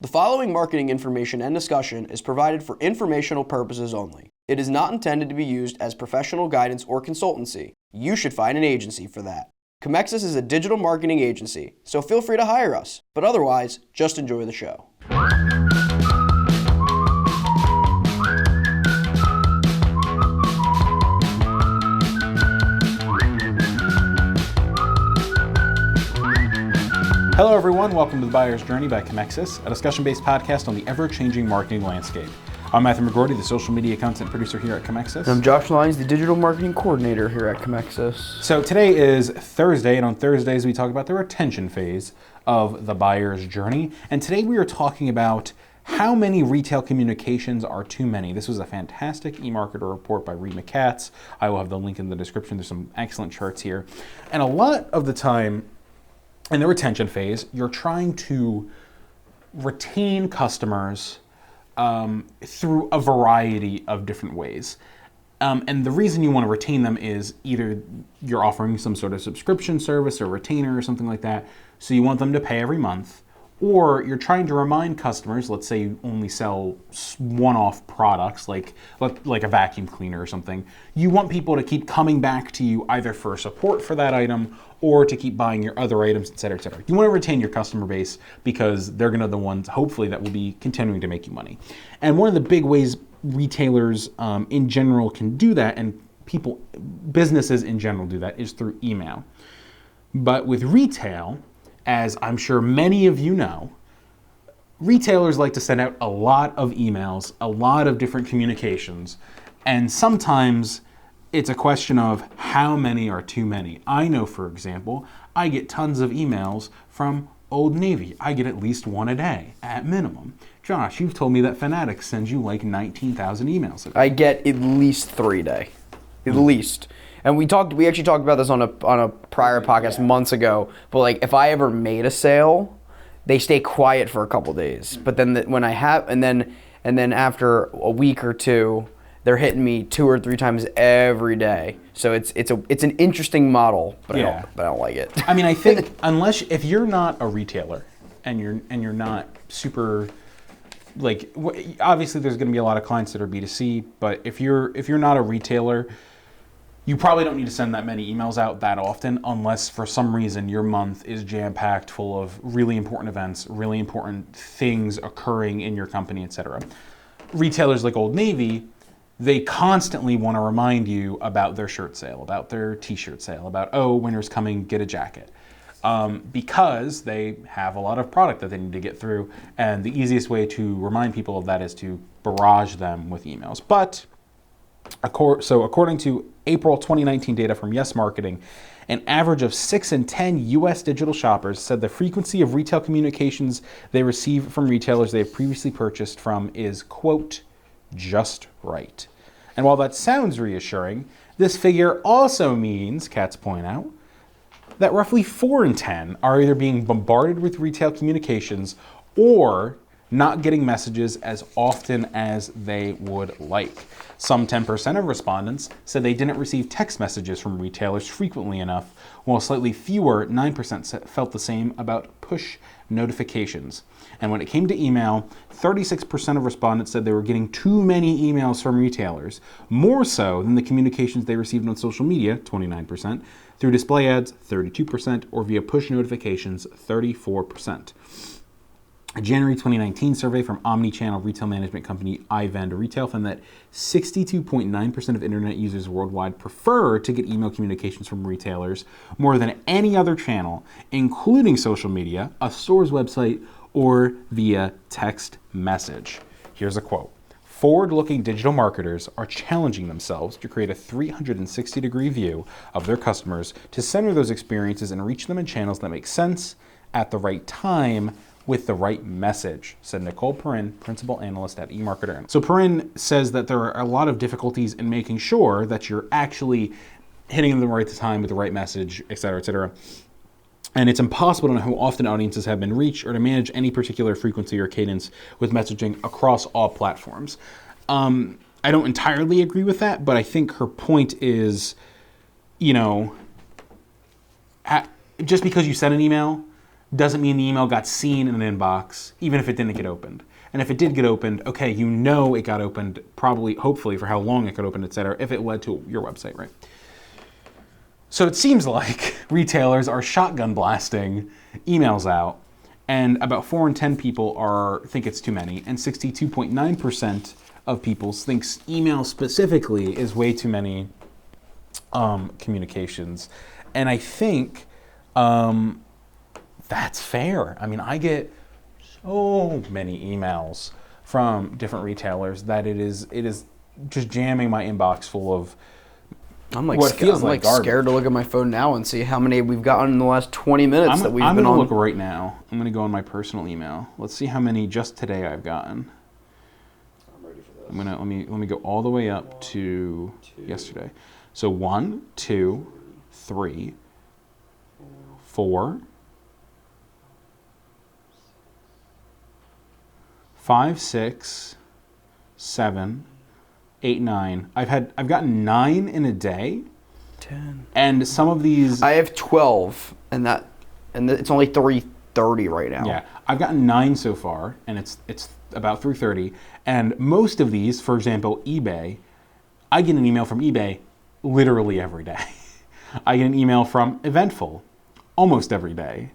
The following marketing information and discussion is provided for informational purposes only. It is not intended to be used as professional guidance or consultancy. You should find an agency for that. Comexis is a digital marketing agency, so feel free to hire us. But otherwise, just enjoy the show. Hello everyone, welcome to The Buyer's Journey by Comexis, a discussion-based podcast on the ever-changing marketing landscape. I'm Matthew McGordy, the social media content producer here at Comexis. And I'm Josh Lyons, the digital marketing coordinator here at Comexis. So today is Thursday, and on Thursdays we talk about the retention phase of the buyer's journey. And today we are talking about how many retail communications are too many. This was a fantastic eMarkter report by Reed McCats. I will have the link in the description. There's some excellent charts here. And a lot of the time, in the retention phase, you're trying to retain customers through a variety of different ways. And the reason you want to retain them is either you're offering some sort of subscription service or retainer or something like that, so you want them to pay every month, or you're trying to remind customers, let's say you only sell one-off products like a vacuum cleaner or something. You want people to keep coming back to you either for support for that item or to keep buying your other items, et cetera, et cetera. You want to retain your customer base because they're going to be the ones, hopefully, that will be continuing to make you money. And one of the big ways retailers in general can do that, and businesses in general do that, is through email. But with retail, as I'm sure many of you know, retailers like to send out a lot of emails, a lot of different communications, and sometimes it's a question of how many are too many. I know, for example, I get tons of emails from Old Navy. I get at least one a day, at minimum. Josh, you've told me that Fanatics sends you like 19,000 emails a day. I get at least 3 a day. At least. And we actually talked about this on a prior podcast months ago. But like, if I ever made a sale, they stay quiet for a couple days. But then then after a week or two, they're hitting me 2 or 3 times every day. So it's an interesting model, but I don't like it. I mean, I think if you're not a retailer and you're not super, like, obviously there's going to be a lot of clients that are B2C, but if you're not a retailer, you probably don't need to send that many emails out that often unless for some reason your month is jam-packed full of really important events, really important things occurring in your company, etc. Retailers like Old Navy, they constantly want to remind you about their shirt sale, about their t-shirt sale, about, oh, winter's coming, get a jacket. Because they have a lot of product that they need to get through, and the easiest way to remind people of that is to barrage them with emails. But according to April 2019 data from Yes Marketing, an average of 6 in 10 U.S. digital shoppers said the frequency of retail communications they receive from retailers they have previously purchased from is, quote, just right. And while that sounds reassuring, this figure also means, Katz point out, that roughly 4 in 10 are either being bombarded with retail communications or not getting messages as often as they would like. Some 10% of respondents said they didn't receive text messages from retailers frequently enough, while slightly fewer, 9%, felt the same about push notifications. And when it came to email, 36% of respondents said they were getting too many emails from retailers, more so than the communications they received on social media, 29%, through display ads, 32%, or via push notifications, 34%. A January 2019 survey from omni-channel retail management company iVend Retail found that 62.9% of internet users worldwide prefer to get email communications from retailers more than any other channel, including social media, a store's website, or via text message. Here's a quote. Forward-looking digital marketers are challenging themselves to create a 360-degree view of their customers to center those experiences and reach them in channels that make sense at the right time with the right message, said Nicole Perrin, principal analyst at eMarkter. So Perrin says that there are a lot of difficulties in making sure that you're actually hitting them the right time with the right message, et cetera, et cetera. And it's impossible to know how often audiences have been reached or to manage any particular frequency or cadence with messaging across all platforms. I don't entirely agree with that, but I think her point is, just because you send an email doesn't mean the email got seen in an inbox, even if it didn't get opened. And if it did get opened, okay, you know it got opened, probably, hopefully, for how long it got opened, et cetera, if it led to your website, right? So it seems like retailers are shotgun blasting emails out, and about 4 in 10 people think it's too many, and 62.9% of people thinks email specifically is way too many communications. And I think that's fair. I mean, I get so many emails from different retailers that it is just jamming my inbox full of I'm like, what feels like garbage. Scared to look at my phone now and see how many we've gotten in the last 20 minutes that we've been on. I'm going to look right now. I'm going to go on my personal email. Let's see how many just today I've gotten. I'm ready for this. I'm gonna let me go all the way up to yesterday. So 1, 2, 3, 4, 5, 6, 7, 8, 9. I've gotten 9 in a day. 10. And some of these I have 12, and it's only 3:30 right now. Yeah, I've gotten 9 so far, and it's about 3:30. And most of these, for example, eBay, I get an email from eBay literally every day. I get an email from Eventful almost every day.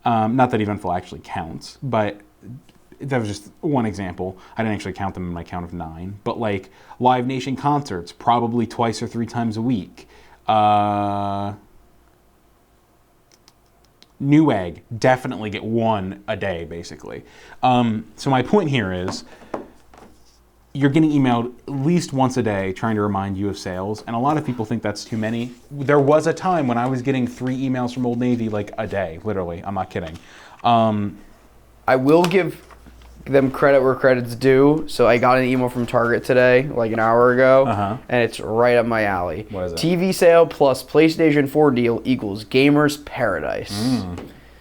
Not that Eventful actually counts, but that was just one example. I didn't actually count them in my count of 9. But like Live Nation concerts, probably twice or 3 times a week. Newegg, definitely get 1 a day, basically. So my point here is, you're getting emailed at least once a day trying to remind you of sales, and a lot of people think that's too many. There was a time when I was getting 3 emails from Old Navy like a day, literally. I'm not kidding. I will give them credit where credit's due. So I got an email from Target today, like an hour ago, and it's right up my alley. What is it? TV sale plus PlayStation 4 deal equals Gamers Paradise.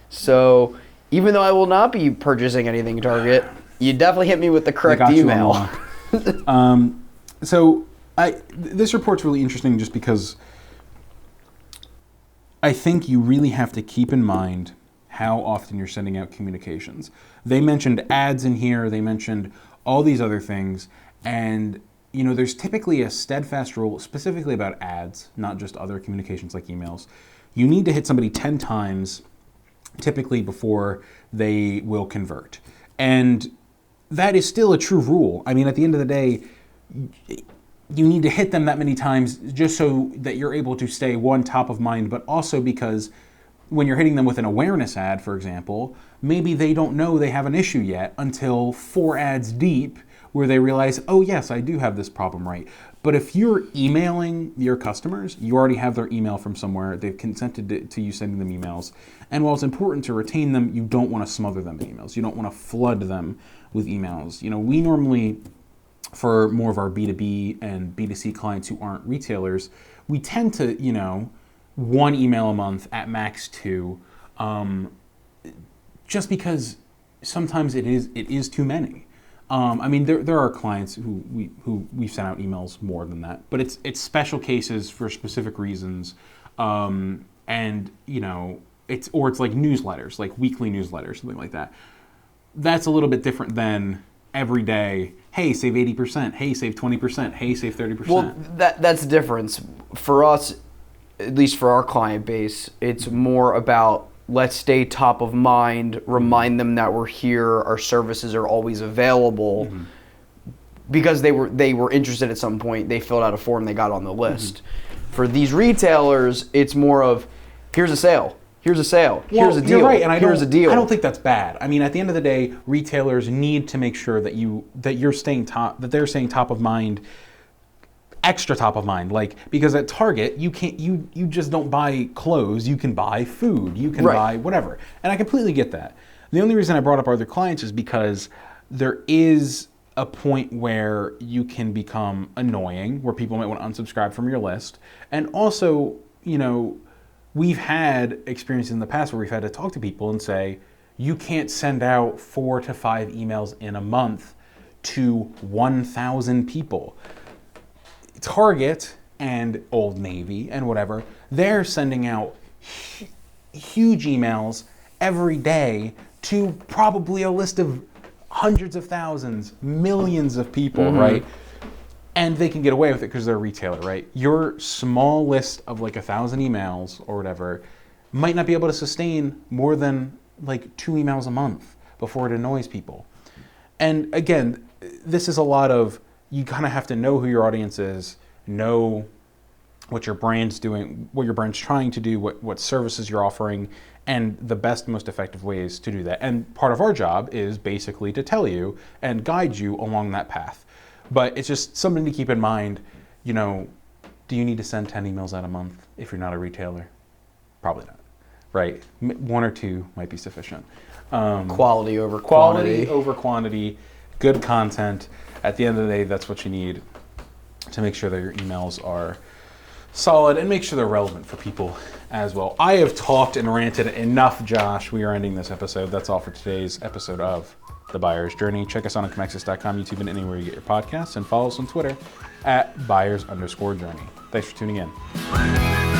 So even though I will not be purchasing anything at Target, you definitely hit me with the correct email. So this report's really interesting just because I think you really have to keep in mind how often you're sending out communications. They mentioned ads in here, they mentioned all these other things, and you know, there's typically a steadfast rule specifically about ads, not just other communications like emails. You need to hit somebody 10 times typically before they will convert. And that is still a true rule. I mean, at the end of the day, you need to hit them that many times just so that you're able to stay, one, top of mind, but also because when you're hitting them with an awareness ad, for example, maybe they don't know they have an issue yet until 4 ads deep where they realize, oh yes, I do have this problem, right? But if you're emailing your customers, you already have their email from somewhere, they've consented to you sending them emails. And while it's important to retain them, you don't want to smother them in emails. You don't want to flood them with emails. You know, we normally, for more of our B2B and B2C clients who aren't retailers, we tend to, you know, 1 email a month, at max 2, just because sometimes it is too many. I mean, there are clients who we've sent out emails more than that, but it's special cases for specific reasons, and you know, it's like newsletters, like weekly newsletters, something like that. That's a little bit different than every day. Hey, save 80%. Hey, save 20%. Hey, save 30%. Well, that's the difference for us. At least for our client base, it's more about let's stay top of mind, remind them that we're here, our services are always available, because they were interested at some point, they filled out a form, they got on the list. For these retailers, it's more of here's a sale, here's a sale, here's a deal, you're right, and here's a deal. I don't think that's bad. I mean, at the end of the day, retailers need to make sure that they're staying top of mind. Extra top of mind, like, because at Target you just don't buy clothes, you can buy food, you can buy whatever, and I completely get that. The only reason I brought up other clients is because there is a point where you can become annoying, where people might want to unsubscribe from your list, and also, you know, we've had experiences in the past where we've had to talk to people and say, you can't send out 4 to 5 emails in a month to 1,000 people. Target and Old Navy and whatever, they're sending out huge emails every day to probably a list of hundreds of thousands, millions of people, right? And they can get away with it because they're a retailer, right? Your small list of like 1,000 emails or whatever might not be able to sustain more than like 2 emails a month before it annoys people. And again, this is a lot of, you kind of have to know who your audience is, know what your brand's doing, what your brand's trying to do, what services you're offering, and the best, most effective ways to do that. And part of our job is basically to tell you and guide you along that path. But it's just something to keep in mind. You know, do you need to send 10 emails out a month if you're not a retailer? Probably not, right? 1 or 2 might be sufficient. Quality over Quality quantity. over quantity, good content. At the end of the day, that's what you need to make sure that your emails are solid and make sure they're relevant for people as well. I have talked and ranted enough, Josh. We are ending this episode. That's all for today's episode of The Buyer's Journey. Check us out on Comexis.com, YouTube, and anywhere you get your podcasts, and follow us on Twitter at buyers_journey. Thanks for tuning in.